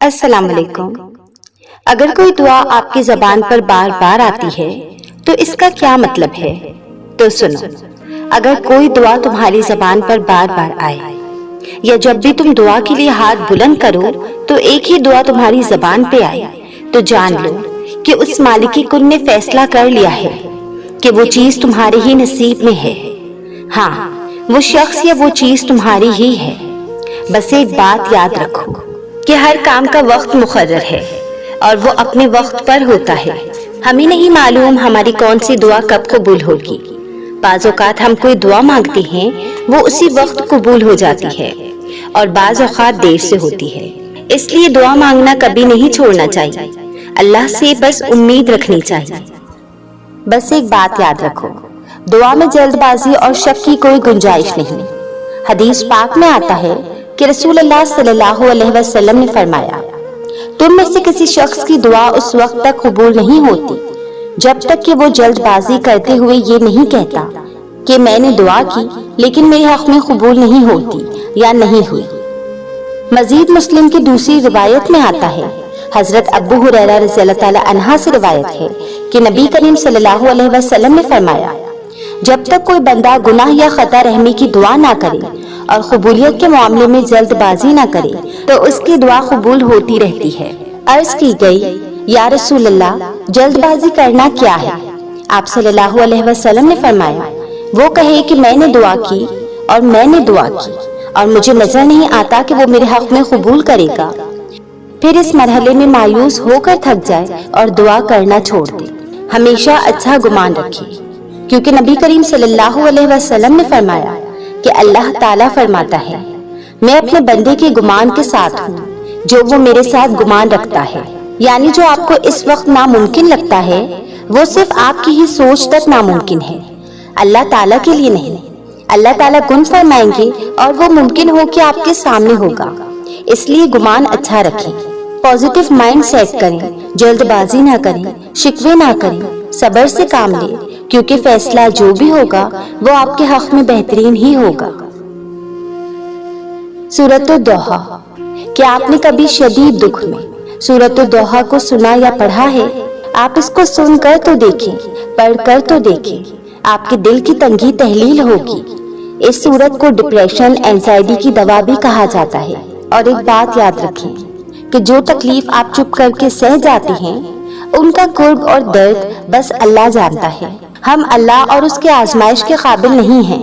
السلام علیکم۔ اگر کوئی دعا آپ کی زبان پر بار بار آتی ہے تو اس کا کیا مطلب ہے؟ تو سنو، اگر کوئی دعا تمہاری زبان پر بار بار آئے یا جب بھی تم دعا کے لیے ہاتھ بلند کرو تو ایک ہی دعا تمہاری زبان پہ آئے تو جان لو کہ اس مالک کن نے فیصلہ کر لیا ہے کہ وہ چیز تمہارے ہی نصیب میں ہے۔ ہاں، وہ شخص یا وہ چیز تمہاری ہی ہے۔ بس ایک بات یاد رکھو کہ ہر کام کا وقت مقرر ہے اور وہ اپنے وقت پر ہوتا ہے۔ ہمیں نہیں معلوم ہماری کون سی دعا کب قبول ہوگی۔ بعض اوقات ہم کوئی دعا مانگتے ہیں وہ اسی وقت قبول ہو جاتی ہے اور بعض اوقات دیر سے ہوتی ہے۔ اس لیے دعا مانگنا کبھی نہیں چھوڑنا چاہیے، اللہ سے بس امید رکھنی چاہیے۔ بس ایک بات یاد رکھو، دعا میں جلد بازی اور شک کی کوئی گنجائش نہیں۔ حدیث پاک میں آتا ہے کہ رسول اللہ صلی اللہ علیہ وسلم نے فرمایا، تم میں سے کسی شخص کی دعا اس وقت تک قبول نہیں ہوتی جب تک کہ وہ جلد بازی کرتے ہوئے یہ نہیں کہتا کہ میں نے دعا کی لیکن میرے حق میں قبول نہیں ہوتی یا نہیں ہوئی۔ مزید مسلم کی دوسری روایت میں آتا ہے، حضرت ابو ہریرہ رضی اللہ تعالی عنہ سے روایت ہے کہ نبی کریم صلی اللہ علیہ وسلم نے فرمایا، جب تک کوئی بندہ گناہ یا خطا رحمی کی دعا نہ کرے اور قبولیت کے معاملے میں جلد بازی نہ کرے تو اس کی دعا قبول ہوتی رہتی ہے۔ عرض کی گئی، یا رسول اللہ، جلد بازی کرنا کیا ہے؟ آپ صلی اللہ علیہ وسلم نے فرمایا، وہ کہے کہ میں نے دعا کی اور میں نے دعا کی اور مجھے نظر نہیں آتا کہ وہ میرے حق میں قبول کرے گا، پھر اس مرحلے میں مایوس ہو کر تھک جائے اور دعا کرنا چھوڑ دے۔ ہمیشہ اچھا گمان رکھے، کیونکہ نبی کریم صلی اللہ علیہ وسلم نے فرمایا کہ اللہ تعالیٰ فرماتا ہے، میں اپنے بندے کے گمان کے ساتھ ہوں جو وہ میرے ساتھ گمان رکھتا ہے۔ یعنی جو آپ کو اس وقت ناممکن لگتا ہے وہ صرف آپ کی ہی سوچ تک ناممکن ہے، اللہ تعالیٰ کے لیے نہیں۔ اللہ تعالیٰ کن فرمائیں گے اور وہ ممکن ہو کہ آپ کے سامنے ہوگا۔ اس لیے گمان اچھا رکھیں، پازیٹیو مائنڈ سیٹ کریں، جلد بازی نہ کریں، شکوے نہ کریں، صبر سے کام لیں، کیونکہ فیصلہ جو بھی ہوگا وہ آپ کے حق میں بہترین ہی ہوگا۔ سورۃ الضحیٰ۔ کیا آپ نے کبھی شدید دکھ میں سورۃ الضحیٰ کو سنا یا پڑھا ہے؟ آپ اس کو سن کر تو دیکھیں، پڑھ کر تو دیکھیں، آپ کے دل کی تنگی تحلیل ہوگی۔ اس سورت کو ڈپریشن، اینزائٹی کی دوا بھی کہا جاتا ہے۔ اور ایک بات یاد رکھیں کہ جو تکلیف آپ چپ کر کے سہ جاتے ہیں ان کا قرب اور درد بس اللہ جانتا ہے۔ ہم اللہ اور اس کے آزمائش کے قابل نہیں ہیں۔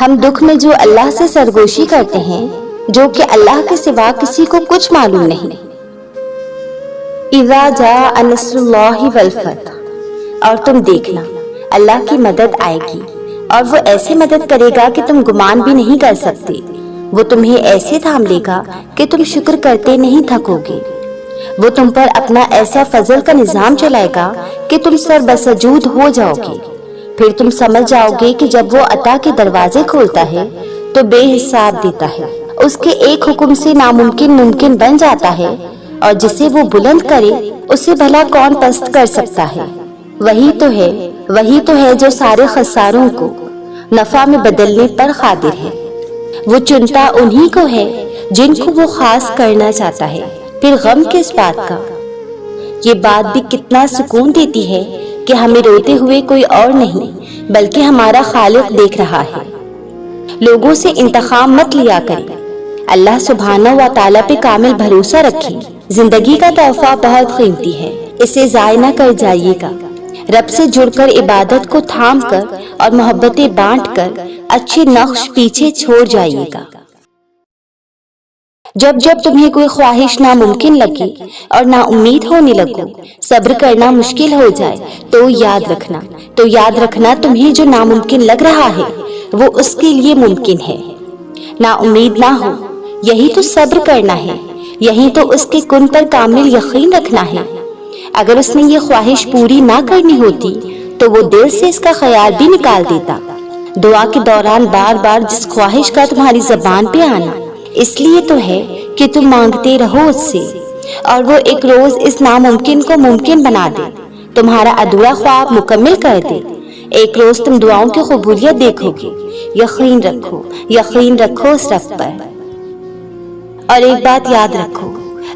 ہم دکھ میں جو اللہ سے سرگوشی کرتے ہیں جو کہ اللہ کے سوا کسی کو کچھ معلوم نہیں۔ اذا جاء نصر اللہ والفتح، اور تم دیکھنا اللہ کی مدد آئے گی اور وہ ایسے مدد کرے گا کہ تم گمان بھی نہیں کر سکتے۔ وہ تمہیں ایسے تھام لے گا کہ تم شکر کرتے نہیں تھکو گے۔ وہ تم پر اپنا ایسا فضل کا نظام چلائے گا کہ تم سر بسجود ہو جاؤ گے۔ پھر تم سمجھ جاؤ گے کہ جب وہ عطا کے دروازے کھولتا ہے تو بے حساب دیتا ہے۔ اس کے ایک حکم سے ناممکن ممکن بن جاتا ہے، اور جسے وہ بلند کرے اسے بھلا کون پست کر سکتا ہے؟ وہی تو ہے جو سارے خساروں کو نفع میں بدلنے پر قادر ہے۔ وہ چنتا انہی کو ہے جن کو وہ خاص کرنا چاہتا ہے۔ پھر غم کس بات کا؟ یہ بات بھی کتنا سکون دیتی ہے کہ ہمیں روتے ہوئے کوئی اور نہیں بلکہ ہمارا خالق دیکھ رہا ہے۔ لوگوں سے انتقام مت لیا کریں، اللہ سبحانہ و تعالیٰ پہ کامل بھروسہ رکھیں۔ زندگی کا تحفہ بہت قیمتی ہے، اسے ضائع نہ کر جائیے گا۔ رب سے جڑ کر عبادت کو تھام کر اور محبتیں بانٹ کر اچھے نقش پیچھے چھوڑ جائیے گا۔ جب تمہیں کوئی خواہش ناممکن لگے اور نا امید ہونے لگو، صبر کرنا مشکل ہو جائے تو یاد رکھنا تمہیں جو ناممکن لگ رہا ہے وہ اس کے لیے ممکن ہے۔ نا امید نہ ہو، یہی تو صبر کرنا ہے، یہی تو اس کے کن پر کامل یقین رکھنا ہے۔ اگر اس نے یہ خواہش پوری نہ کرنی ہوتی تو وہ دل سے اس کا خیال بھی نکال دیتا۔ دعا کے دوران بار بار جس خواہش کا تمہاری زبان پہ آنا اس لیے تو ہے کہ تم مانگتے رہو اس سے، اور وہ ایک روز اس ناممکن کو ممکن بنا دے، تمہارا ادھورا خواب مکمل کر دے۔ ایک روز تم دعاؤں کی قبولیت دیکھو گے۔ یقین رکھو اس رب پر۔ اور ایک بات یاد رکھو،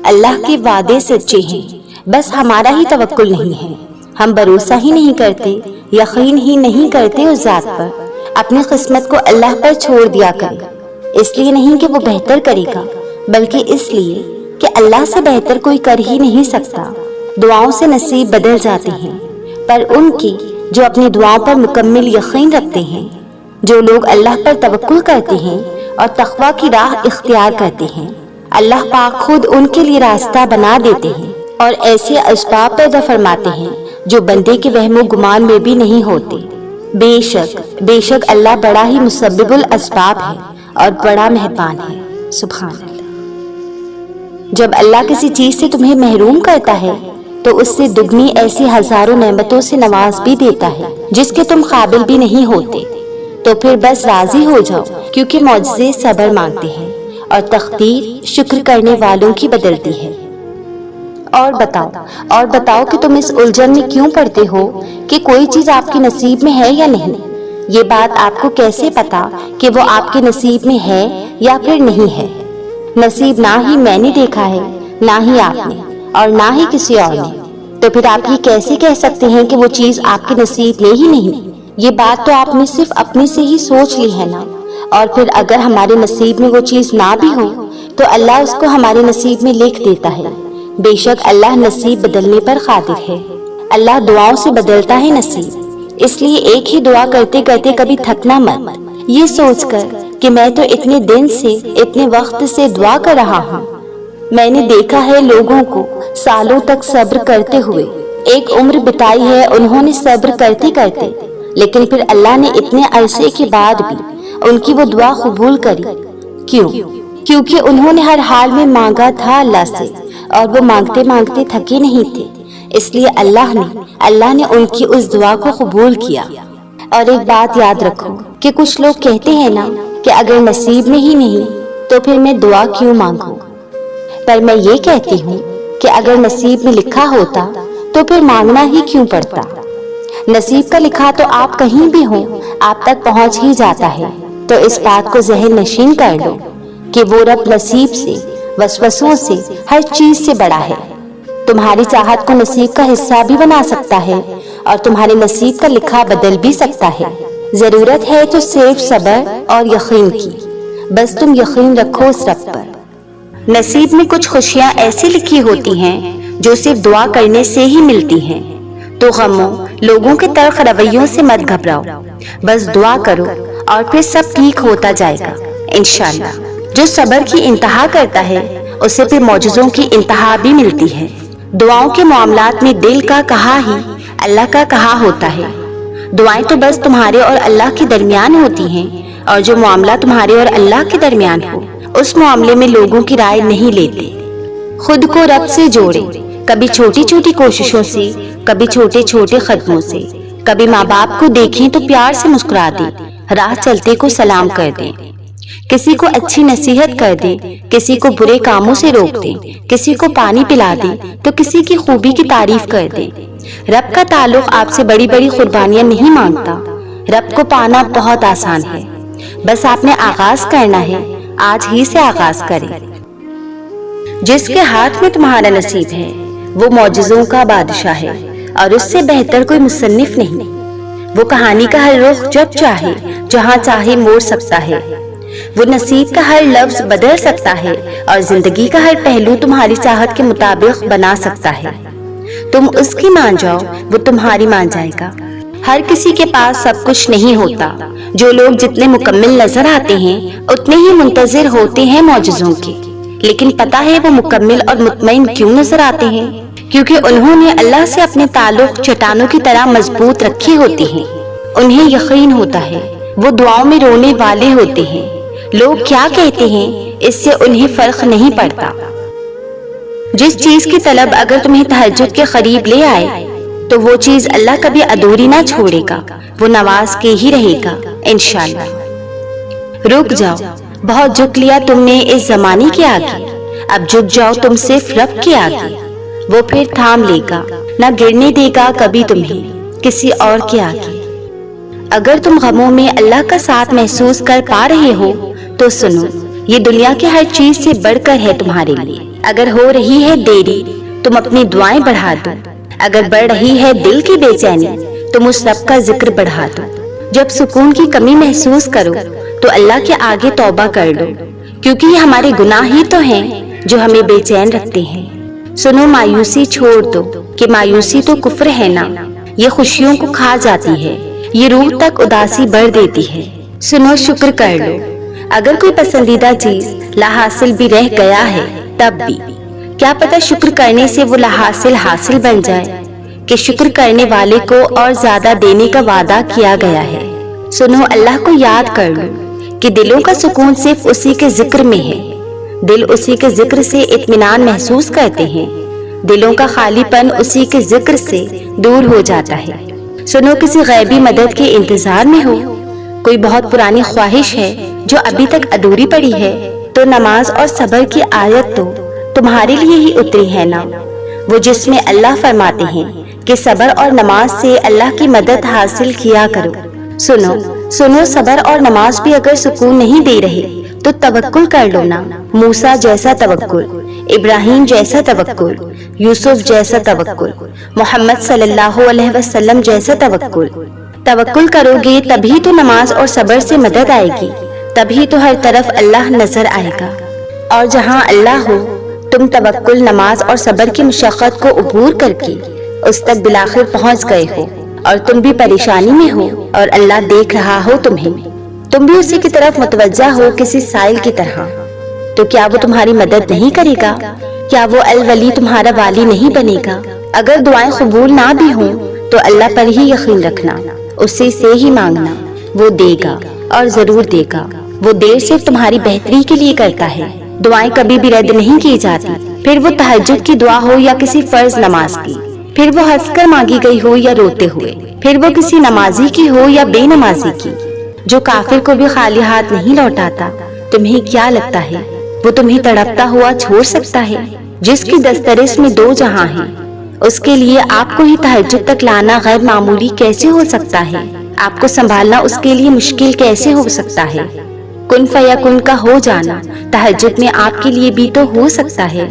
اللہ کے وعدے سچے ہیں، بس ہمارا ہی توکل نہیں ہے، ہم بھروسہ ہی نہیں کرتے، یقین ہی نہیں کرتے اس ذات پر۔ اپنی قسمت کو اللہ پر چھوڑ دیا کرے، اس لیے نہیں کہ وہ بہتر کرے گا، بلکہ اس لیے کہ اللہ سے بہتر کوئی کر ہی نہیں سکتا۔ دعاؤں سے نصیب بدل جاتے ہیں، پر ان کی جو اپنی دعاؤں پر مکمل یقین رکھتے ہیں، جو لوگ اللہ پر توکل کرتے ہیں اور تقویٰ کی راہ اختیار کرتے ہیں، اللہ پاک خود ان کے لیے راستہ بنا دیتے ہیں اور ایسے اسباب پیدا فرماتے ہیں جو بندے کے وہم و گمان میں بھی نہیں ہوتے۔ بے شک اللہ بڑا ہی مسبب الاسباب ہے اور بڑا مہربان ہے۔ سبحان اللہ۔ جب اللہ کسی چیز سے تمہیں محروم کرتا ہے تو اس سے دگنی ایسی ہزاروں نعمتوں سے نواز بھی دیتا ہے جس کے تم قابل بھی نہیں ہوتے، تو پھر بس راضی ہو جاؤ، کیونکہ معجزے صبر مانگتے ہیں اور تقدیر شکر کرنے والوں کی بدلتی ہے۔ اور بتاؤ کہ تم اس الجھن میں کیوں پڑتے ہو کہ کوئی چیز آپ کے نصیب میں ہے یا نہیں؟ یہ بات آپ کو کیسے پتا کہ وہ آپ کے نصیب میں ہے یا پھر نہیں ہے؟ نصیب نہ ہی میں نے دیکھا ہے، نہ ہی آپ نے، اور نہ ہی کسی اور نے، تو پھر آپ یہ کیسے کہہ سکتے ہیں کہ وہ چیز آپ کے نصیب میں ہی نہیں؟ یہ بات تو آپ نے صرف اپنے سے ہی سوچ لی ہے نا۔ اور پھر اگر ہمارے نصیب میں وہ چیز نہ بھی ہو تو اللہ اس کو ہمارے نصیب میں لکھ دیتا ہے۔ بے شک اللہ نصیب بدلنے پر قادر ہے۔ اللہ دعاؤں سے بدلتا ہے نصیب، اس لیے ایک ہی دعا کرتے کرتے کبھی تھکنا مت، یہ سوچ کر کہ میں تو اتنے دن سے اتنے وقت سے دعا کر رہا ہوں۔ میں نے دیکھا ہے لوگوں کو سالوں تک صبر کرتے ہوئے، ایک عمر بتائی ہے انہوں نے صبر کرتے کرتے، لیکن پھر اللہ نے اتنے عرصے کے بعد بھی ان کی وہ دعا قبول کری۔ کیونکہ انہوں نے ہر حال میں مانگا تھا اللہ سے، اور وہ مانگتے مانگتے تھکے نہیں تھے، اس لیے اللہ نے ان کی اس دعا کو قبول کیا۔ اور ایک بات یاد رکھو کہ کچھ لوگ کہتے ہیں نا کہ اگر نصیب میں ہی نہیں تو پھر میں دعا کیوں مانگوں؟ پر میں یہ کہتی ہوں کہ اگر نصیب میں لکھا ہوتا تو پھر مانگنا ہی کیوں پڑتا؟ نصیب کا لکھا تو آپ کہیں بھی ہوں آپ تک پہنچ ہی جاتا ہے، تو اس بات کو ذہن نشین کر لو کہ وہ رب نصیب سے، وسوسوں سے، ہر چیز سے بڑا ہے۔ تمہاری چاہت کو نصیب کا حصہ بھی بنا سکتا ہے اور تمہارے نصیب کا لکھا بدل بھی سکتا ہے۔ ضرورت ہے تو صرف صبر اور یقین کی، بس تم یقین رکھو اس رب پر۔ نصیب میں کچھ خوشیاں ایسی لکھی ہوتی ہیں جو صرف دعا کرنے سے ہی ملتی ہیں، تو غموں، لوگوں کے تلخ رویوں سے مت گھبراؤ، بس دعا کرو اور پھر سب ٹھیک ہوتا جائے گا انشاءاللہ۔ جو صبر کی انتہا کرتا ہے اسے پھر معجزوں کی انتہا بھی ملتی ہے۔ دعاؤں کے معاملات میں دل کا کہا ہی اللہ کا کہا ہوتا ہے۔ دعائیں تو بس تمہارے اور اللہ کے درمیان ہوتی ہیں، اور جو معاملہ تمہارے اور اللہ کے درمیان ہو اس معاملے میں لوگوں کی رائے نہیں لیتے۔ خود کو رب سے جوڑے، کبھی چھوٹی چھوٹی کوششوں سے، کبھی چھوٹے چھوٹے قدموں سے، کبھی ماں باپ کو دیکھیں تو پیار سے مسکرا دیں، راہ چلتے کو سلام کر دیں، کسی کو اچھی نصیحت کر دیں، کسی کو برے کاموں سے روک دیں، کسی کو پانی پلا دیں تو کسی کی خوبی کی تعریف کر دیں۔ رب کا تعلق آپ سے بڑی بڑی قربانیاں نہیں مانگتا، رب کو پانا بہت آسان ہے، بس آپ نے آغاز کرنا ہے، آج ہی سے آغاز کریں۔ جس کے ہاتھ میں تمہارا نصیب ہے وہ معجزوں کا بادشاہ ہے، اور اس سے بہتر کوئی مصنف نہیں۔ وہ کہانی کا ہر رخ جب چاہے جہاں چاہے موڑ سکتا ہے، وہ نصیب کا ہر لفظ بدل سکتا ہے، اور زندگی کا ہر پہلو تمہاری چاہت کے مطابق بنا سکتا ہے۔ تم اس کی مان جاؤ، وہ تمہاری مان جائے گا۔ ہر کسی کے پاس سب کچھ نہیں ہوتا، جو لوگ جتنے مکمل نظر آتے ہیں اتنے ہی منتظر ہوتے ہیں معجزوں کے، لیکن پتہ ہے وہ مکمل اور مطمئن کیوں نظر آتے ہیں؟ کیونکہ انہوں نے اللہ سے اپنے تعلق چٹانوں کی طرح مضبوط رکھے ہوتے ہیں۔ انہیں یقین ہوتا ہے، وہ دعاؤں میں رونے والے ہوتے ہیں۔ لوگ کیا کہتے ہیں اس سے انہیں فرق نہیں پڑتا۔ جس چیز کی طلب اگر تمہیں تہجد کے قریب لے آئے تو وہ چیز اللہ کبھی ادھوری نہ چھوڑے گا، وہ نواز کے ہی رہے گا انشاءاللہ۔ رک جاؤ، بہت جھک لیا تم نے اس زمانے کے آگے، اب جھک جاؤ تم صرف رب کے آگے، وہ پھر تھام لے گا، نہ گرنے دے گا کبھی تمہیں کسی اور کے آگے۔ اگر تم غموں میں اللہ کا ساتھ محسوس کر پا رہے ہو تو سنو، یہ دنیا کی ہر چیز سے بڑھ کر ہے تمہارے لیے۔ اگر ہو رہی ہے دیری تم اپنی دعائیں بڑھا دو، اگر بڑھ رہی ہے دل کی بے چینی تم اس رب کا ذکر بڑھا دو۔ جب سکون کی کمی محسوس کرو تو اللہ کے آگے توبہ کر لو، کیونکہ یہ ہمارے گناہ ہی تو ہیں جو ہمیں بے چین رکھتے ہیں۔ سنو مایوسی چھوڑ دو کہ مایوسی تو کفر ہے نا، یہ خوشیوں کو کھا جاتی ہے، یہ روح تک اداسی بڑھ دیتی ہے۔ سنو شکر کر لو، اگر کوئی پسندیدہ چیز لا حاصل بھی رہ گیا ہے تب بھی کیا پتہ شکر کرنے سے وہ لا حاصل حاصل بن جائے، کہ شکر کرنے والے کو اور زیادہ دینے کا وعدہ کیا گیا ہے۔ سنو اللہ کو یاد کر لو کہ دلوں کا سکون صرف اسی کے ذکر میں ہے، دل اسی کے ذکر سے اطمینان محسوس کرتے ہیں، دلوں کا خالی پن اسی کے ذکر سے دور ہو جاتا ہے۔ سنو کسی غیبی مدد کے انتظار میں ہو، کوئی بہت پرانی خواہش ہے جو ابھی تک ادھوری پڑی ہے، تو نماز اور صبر کی آیت تو تمہارے لیے ہی اتری ہے نا، وہ جس میں اللہ فرماتے ہیں کہ صبر اور نماز سے اللہ کی مدد حاصل کیا کرو۔ سنو صبر اور نماز بھی اگر سکون نہیں دے رہے تو توکل کر لو نا، موسیٰ جیسا توکل، ابراہیم جیسا توکل، یوسف جیسا توکل، محمد صلی اللہ علیہ وسلم جیسا توکل۔ توکل کرو گے تبھی تو نماز اور صبر سے مدد آئے گی، تبھی تو ہر طرف اللہ نظر آئے گا، اور جہاں اللہ ہو تم توکل، نماز اور صبر کی مشقت کو عبور کر کے اس تک بالآخر پہنچ گئے ہو، اور تم بھی پریشانی میں ہو اور اللہ دیکھ رہا ہو تمہیں، تم بھی اسی کی طرف متوجہ ہو کسی سائل کی طرح، تو کیا وہ تمہاری مدد نہیں کرے گا؟ کیا وہ الولی تمہارا والی نہیں بنے گا؟ اگر دعائیں قبول نہ بھی ہوں تو اللہ پر ہی یقین رکھنا، اسی سے ہی مانگنا، وہ دے گا اور ضرور دے گا۔ وہ دیر صرف تمہاری بہتری کے لیے کرتا ہے، دعائیں کبھی بھی رد نہیں کی جاتی، پھر وہ تہجد کی دعا ہو یا کسی فرض نماز کی، پھر وہ ہنس کر مانگی گئی ہو یا روتے ہوئے، پھر وہ کسی نمازی کی ہو یا بے نمازی کی۔ جو کافر کو بھی خالی ہاتھ نہیں لوٹاتا، تمہیں کیا لگتا ہے وہ تمہیں تڑپتا ہوا چھوڑ سکتا ہے؟ جس کی دسترس میں دو جہاں ہیں، اس کے لیے آپ کو ہی تہجد تک لانا غیر معمولی کیسے ہو سکتا ہے؟ آپ کو سنبھالنا اس کے لیے مشکل کیسے ہو سکتا ہے؟ کن فیکن کا ہو جانا تہجد میں آپ کے لیے بھی تو ہو سکتا ہے۔